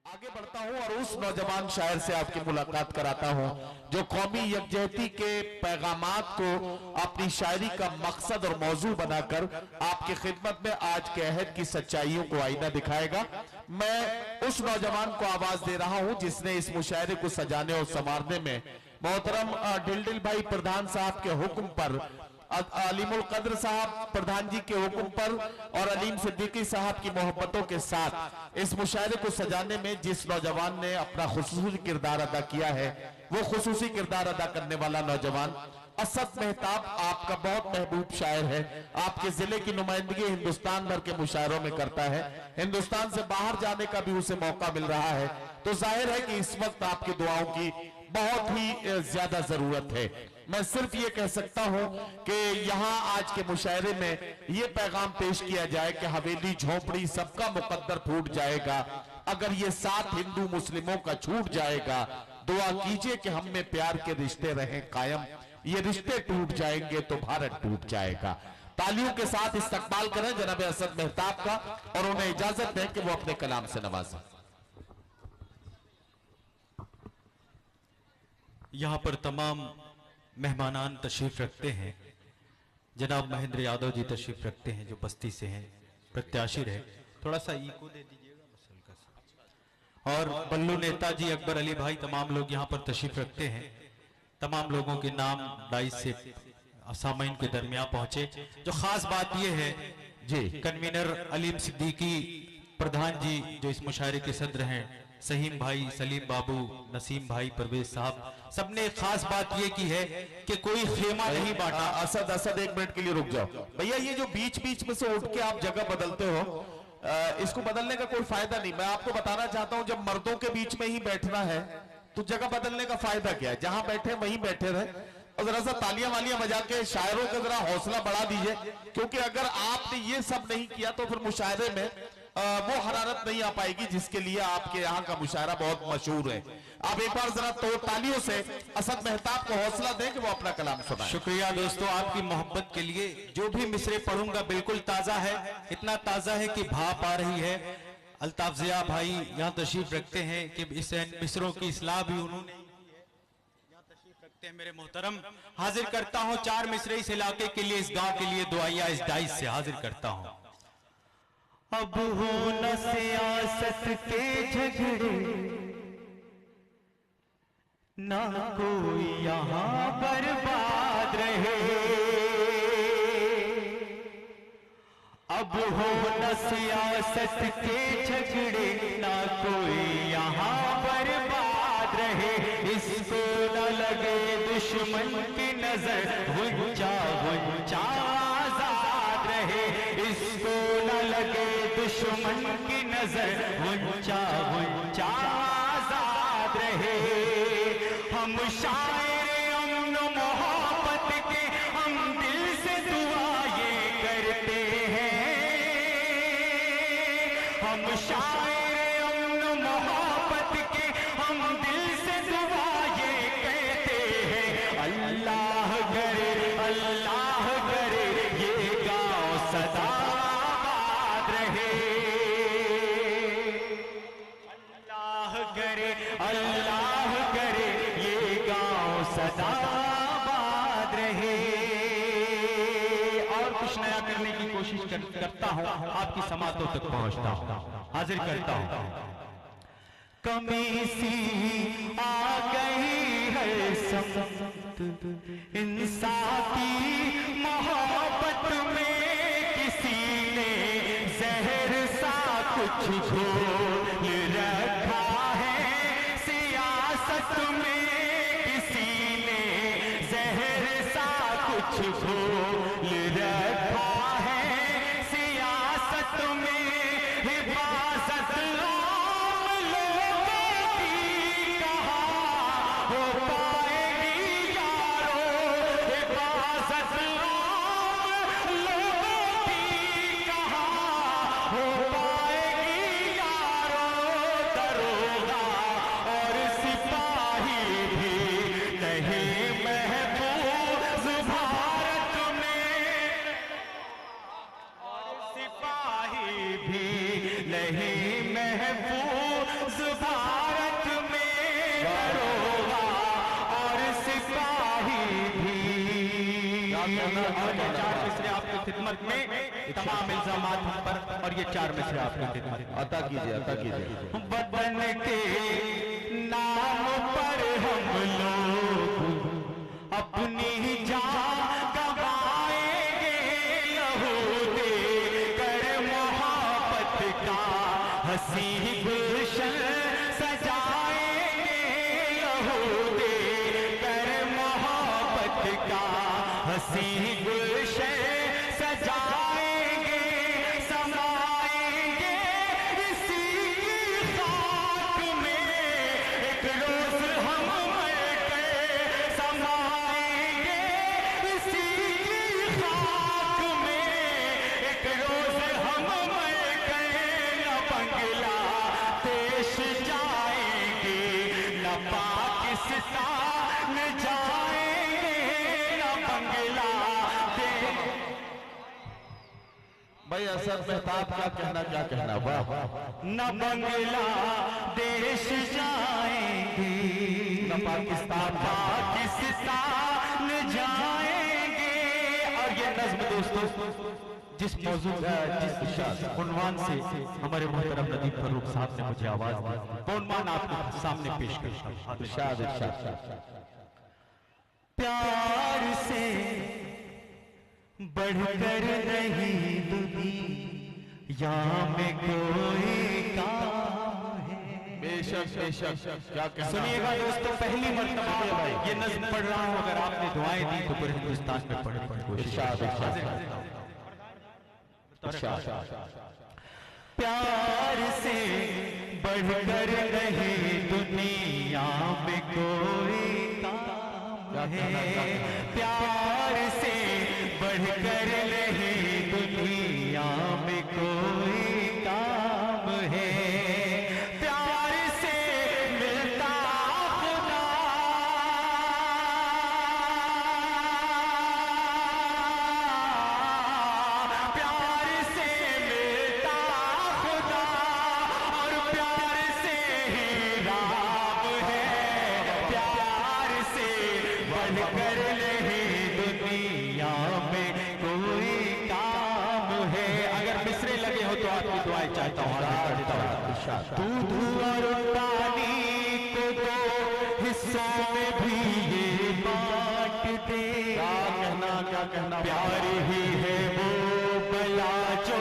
आगे बढ़ता हूं और उस नौजवान शायर से आपकी मुलाकात कराता हूं जो कौमी यकजहती के पैगामात को अपनी शायरी का मकसद और मौजू बनाकर आपकी खिदमत में आज के अहद की सच्चाइयों को आईना दिखाएगा। मैं उस नौजवान को आवाज दे रहा हूं जिसने इस मुशायरे को सजाने और संवारने में मोहतरम डिलडिल भाई प्रधान साहब के हुक्म पर, अलीमुल कद्र साहब प्रधान जी के हुक्म पर और अलीम सिद्दीकी साहब की मोहब्बतों के साथ इस मुशायरे को सजाने में जिस नौजवान ने अपना खुसूसी किरदार अदा किया है, वो खुसूसी किरदार अदा करने वाला नौजवान असद मेहताब आपका बहुत महबूब शायर है। आपके जिले की नुमाइंदगी हिंदुस्तान भर के मुशायरों में करता है। हिंदुस्तान से बाहर जाने का भी उसे मौका मिल रहा है, तो जाहिर है कि इस वक्त आपकी दुआओं की बहुत ही ज्यादा जरूरत है। मैं सिर्फ ये कह सकता हूं कि यहां आज के मुशायरे में ये पैगाम पेश किया जाए कि हवेली झोपड़ी सबका मुकद्दर फूट जाएगा, अगर ये साथ हिंदू मुस्लिमों का छूट जाएगा। दुआ कीजिए कि हम में प्यार के रिश्ते रहें कायम, ये रिश्ते टूट जाएंगे तो भारत टूट जाएगा। तालियों के साथ इस्तकबाल करें जनाब असद मेहताब का और उन्हें इजाजत दें कि वो अपने कलाम से नवाजें। यहाँ पर तमाम मेहमानान तशरीफ रखते हैं। जनाब महेंद्र यादव जी तशरीफ रखते हैं जो बस्ती से हैं, प्रत्याशी रहे, थोड़ा सा इको दे दीजिएगा बस हल्का सा। और बल्लू नेताजी, अकबर अली भाई, तमाम लोग यहाँ पर तशरीफ रखते हैं। तमाम लोगों के नाम डाइस से असामाइन के दरमियान पहुंचे। जो खास बात यह है जी, कन्वीनर अलीम सिद्दीकी प्रधान जी जो इस मुशायरे के सदर हैं, सहीम भाई, सलीम बाबू, नसीम भाई, परवेज साहब, सबने खास बात ये की है कि कोई खेमा नहीं बांटा। असद एक मिनट के लिए रुक जाओ भैया। ये जो बीच बीच में से उठ के आप जगह बदलते हो, इसको बदलने का कोई फायदा नहीं। मैं आपको बताना चाहता हूं जब मर्दों के बीच में ही बैठना है तो जगह बदलने का फायदा क्या है? जहां बैठे वहीं बैठे रहे और जरा सा तालियां वालियां बजा के शायरों का जरा हौसला बढ़ा दीजिए, क्योंकि अगर आपने ये सब नहीं किया तो फिर मुशायरे में वो हरारत नहीं आ पाएगी जिसके लिए आपके यहाँ का मुशायरा बहुत मशहूर है। आप एक बार जरा तो तालियों से असद मेहताब को हौसला दें कि वो अपना कलाम सुनाएं। शुक्रिया दोस्तों आपकी मोहब्बत के लिए। जो भी मिसरे पढ़ूंगा बिल्कुल ताजा है, इतना ताजा है कि भाप आ रही है। अल्ताफ जिया भाई यहाँ तशरीफ रखते हैं कि इस मिसरों की इस्लाह भी उन्होंने यहाँ तशरीफ रखते हैं। मेरे मोहतरम, हाजिर करता हूँ चार मिसरे इस इलाके के लिए, इस गांव के लिए दुआया इस डाइस से हाजिर करता हूँ। अब हो न सियासत के झगड़े, ना कोई यहाँ बर्बाद रहे। अब हो न सियासत के झगड़े, ना कोई यहाँ बर्बाद रहे। इसको न लगे दुश्मन की नजर, वंचा वंचा आजाद रहे। इसको न लगे दुश्मन की नजर, वंचा वंचा आजाद रहे। हम शायर अमन मोहब्बत के, हम दिल से दुआ ये करते हैं। हम शायर अमन मोहब्बत के, हम दिल से दुआ ये कहते हैं। अल्लाह करे, अल्लाह करे, ये गाँव सदा आबाद रहे। अल्लाह करे, अल्लाह करे, ये गाँव सदा आबाद रहे। और कुछ नया करने की कोशिश करता हूं, आपकी समातों तक पहुंचता हूं, हाजिर करता हूं। कमी सी आ गई है समत इंसाफी मोहब्बत में, किसी ने जहर सा कुछ घोल रखा है सियासत में। किसी ने जहर सा कुछ घोल रखा है सियासत में। हिफाजत आम लोगों की कहाँ हो पाएगी यारो। हिफाजत आम लोगों की कहाँ हो पाएगी यारो। दरोगा और सिपाही भी नहीं महफूज भारत में। और सिपाही भी नहीं महफूज भारत में दरोगा और सिपाही भी। और ये 4 मिसरे आपकी खिदमत में, तमाम इल्जामात हम पर, और ये 4 मिसरे आपकी खिदमत में। अता कीजिए, अता कीजिए। वतन के नाम पर हम लोग अपनी जान गवाएंगे, लहू दे कर मोहब्बत का हंसी गुलशन सजाएंगे, लहू दे कर मोहब्बत का हंसी गुलशन सजाएंगे, समाएंगे इसी खाक में, एक रोज हम मर कर समाएंगे इसी खाक में, एक रोज हम मर कर न बंगला देश जाएंगे, न पाकिस्तान जाएंगे, न बंगला भाई असद मेहताब क्या कहना, वाह। न बांग्लादेश जाएंगे, न पाकिस्तान जाएंगे। और ये नज्म दोस्तों जिस मौजू जिस उन्वान से हमारे मोहतरम नदीम फरूक साहब ने मुझे आवाज दी, वो उन्वान आपके सामने पेश कर। प्यार से बढ़कर नहीं दुनिया में कोई काम है। बेशक बेशक, क्या कहना। सुनिएगा दोस्तों, पहली मर्तबा ये नज़्म पढ़ रहा हूँ, अगर आपने दुआएं दी तो पूरे हिंदुस्तान में पढ़ने की कोशिश। प्यार से बढ़कर नहीं दुनिया में कोई काम है, प्यार से बढ़कर नहीं दुनिया में कोई काम है, प्यार से मिलता खुदा, प्यार से मिलता खुदा, और प्यार से ही राम है, प्यार से बढ़कर नहीं दुनिया में कोई काम है। अगर मिसरे लगे हो तो आपकी दुआएं चाहता हूँ। दूध और पानी को 2 हिस्सों में भी ये बांट दे, क्या कहना। प्यार ही है वो बला जो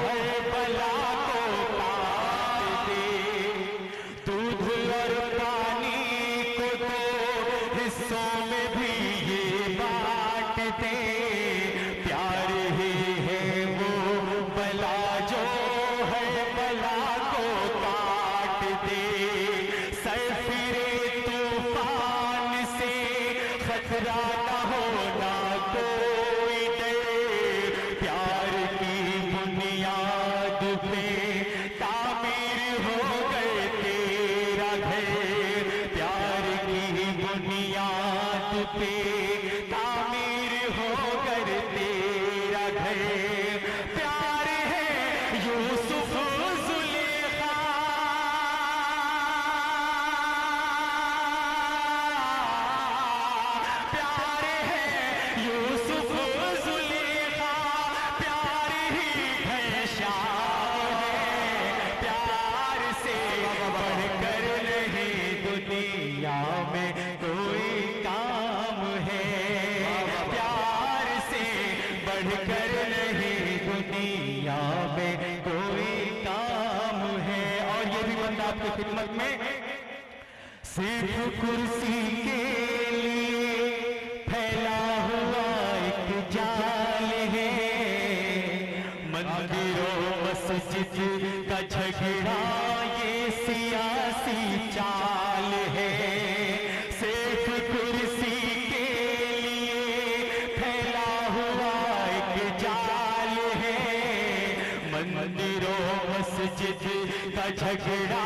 है बला को काट दे। दूध और पानी को 2 हिस्सों में भी ये बांट दे, प्यार ही है वो बला जो है बला को काट दे। सर फिरे तूफान से खतरा न होना कोई डर, प्यार की बुनियाद पे तामीर हो गए तेरा घर, प्यार की बुनियाद पे तामीर हो गए तेरा घर, प्यार है यूसुफ जुलेखा, प्यार है यूसुफ जुलेखा, प्यार ही घनश्याम है, प्यार से बढ़कर नहीं दुनिया में कोई काम है, प्यार से बढ़कर नहीं दुनिया में कोई काम है। और ये भी बंदा आपकी खिदमत में सिर्फ कुर्सी के लिए फैला हुआ एक जाल है, मंदिरों मस्जिद का झगड़ा ये सियासी चाल है, सिर्फ कुर्सी के लिए फैला हुआ एक जाल है, मंदिरों मस्जिद का झगड़ा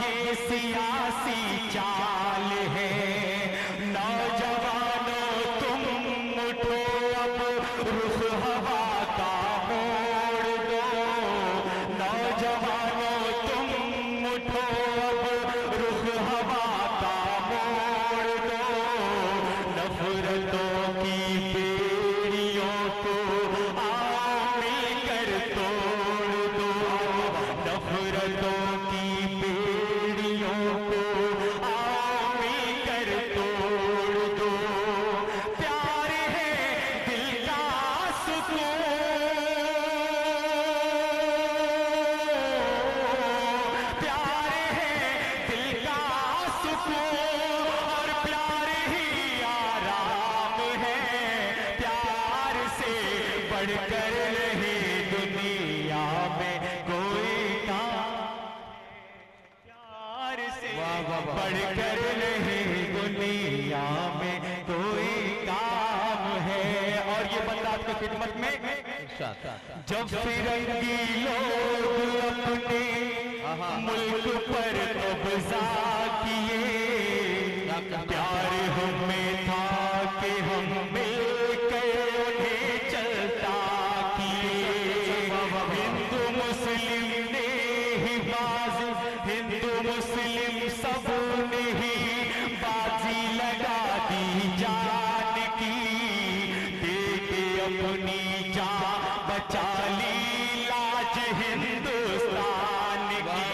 ये सियासी चाल है। नौजवानों तुम उठो अब रुख हवा का मोड़ दो, नौजवानों तुम उठो खिदमत में। जब फिरंगी लोग अपने मुल्क पर कब्जा किए, प्यार हमें था कि हम मिलकर उन्हें चलता किए। हिंदू मुस्लिम ने ही बाजी, हिंदू मुस्लिम सब ने ही बाजी लगा दी जान की, देके अपनी जान बचा ली लाज हिंदुस्तान की,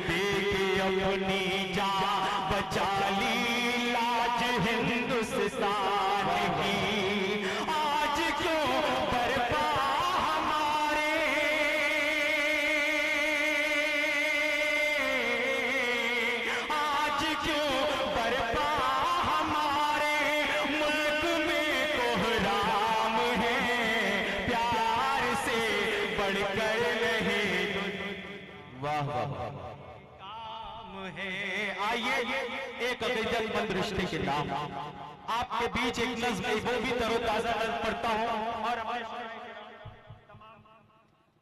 देके अपनी जान बचा ली लाज हिंदुस्तान की। आज क्यों बर्पा हमारे, आज क्यों बर्पा हमारे मुल्क में कोहराम है, प्यार से बढ़कर नहीं वाह वाह काम है। आइए एक अकीदतमंद रिश्ते के नाम आपके बीच एक नज़्म, वो भी तरोताजा नज़्म पढ़ता हूँ और तमाम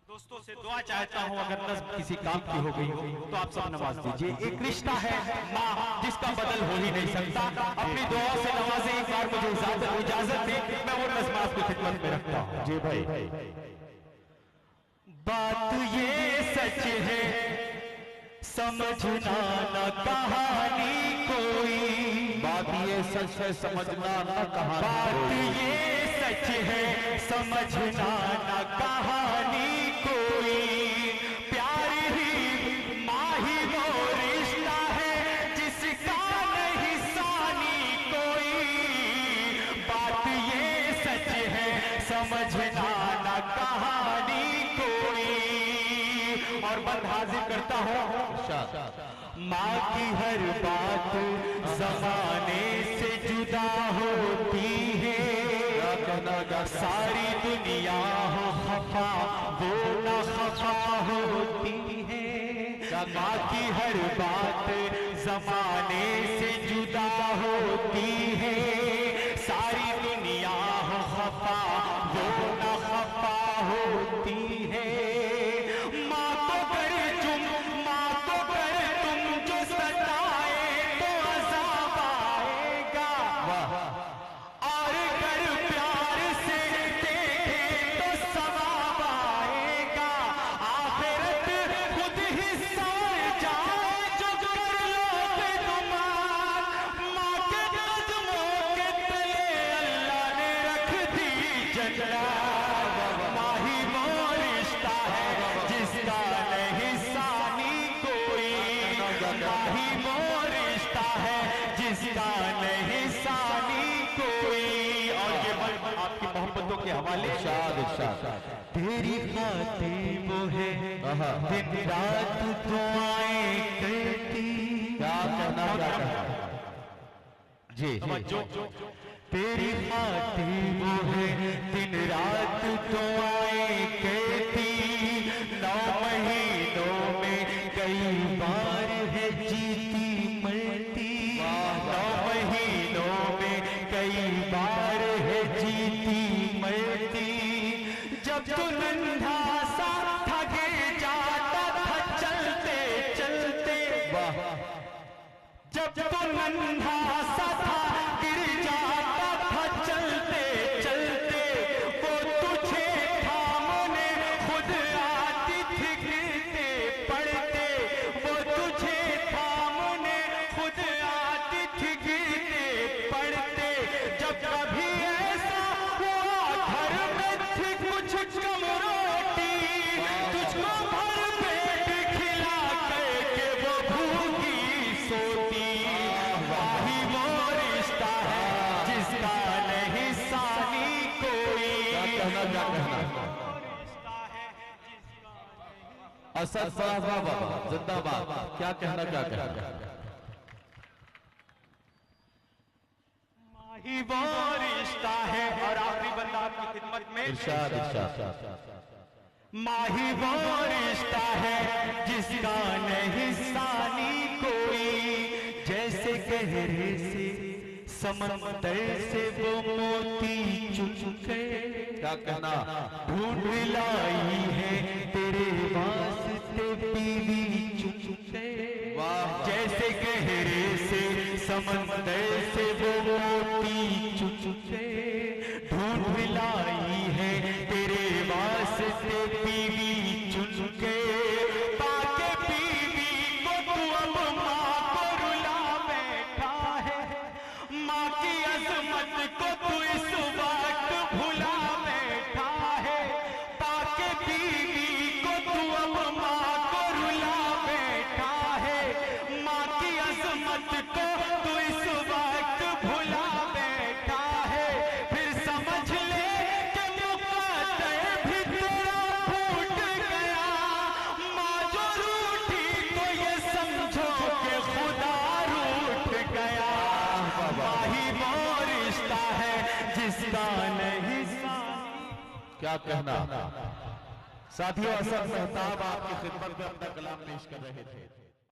दोस्तों से दुआ चाहता हूँ, अगर नज़्म किसी काम की हो गई हो तो आप सब नवाज दीजिए। एक रिश्ता है माँ जिसका बदल हो ही नहीं सकता, अपनी दुआ से नवाजे। एक बार मुझे इजाजत दे, मैं वो नज़्म आपकी खिदमत में रखता हूँ। जी भाई। बात ये सच है समझना न कहानी कोई, बात ये सच है समझना न कहानी, बात ये सच है समझना न कहानी कोई, प्यार ही माँ ही वो रिश्ता है जिसका नहीं सानी कोई, बात ये सच है समझना न कहानी कोई। और बंद हाजिर करता हूँ, माँ की हर बात ज़माने से जुदा होती है, सारी दुनिया हो खफा वो ना खफा होती है। माँ की हर बात ज़माने से जुदा होती है, सारी दुनिया हो खफा वो ना खफा होती है। के हवाले तेरी खातिर वो है दिन रात दुआएं करती, क्या कहना जी तेरी खातिर वो है दिन रात दुआएं करती, 9 महीनों में कई बार है जीती मरती, 9 महीनों में कई बार है जीती मरती। जब तू नन्हा सा थके जाता था चलते चलते, जब तू नन्हा सा था गिर जाता था चलते चलते, वो तुझे थामने खुद आती थी गिरते पड़ते, वो तुझे थामने खुद आती थी गिरते पड़ते। जब कभी ऐसा हुआ घर में थी कुछ कम रोटी, तुझको भर पेट खिला करके वो भूखी सोती, वही वो रिश्ता है जिसका नहीं सानी कोई। असद बाबा जिंदाबाद, क्या कहना क्या कहना। ही वो रिश्ता है। और आखिरी बंदा आपकी खिदमत में, इरशाद इरशाद। माही वो रिश्ता है जिसका नहीं सानी कोई, जैसे गहरे से समंदर से वो मोती चुन गए, क्या कहना, ढूंढ लाई है तेरे वास्ते बीवी चुन गए। जैसे गहरे से समंदर से वो मोती चुन गए, ढूंढ लाई है तेरे वास्ते बीवी चुन गए। ताके बीवी को तू अब माँ को रुला बैठा है, माँ की अजमत को तू इस वक्त भुला बैठा है। ताके बीवी को तू अब माँ को रुला बैठा है, माँ की अजमत को तू इस वक्त भुला बैठा है। फिर समझ ले कि मुकद्दर भी तेरा फूट गया, माँ जो रूठी तो ये समझो कि खुदा रूठ गया। माही वो रिश्ता है जिसका नहीं क्या कहना। साथियों, असद मेहताब आपकी खिदमत में अपना कलाम पेश कर रहे थे।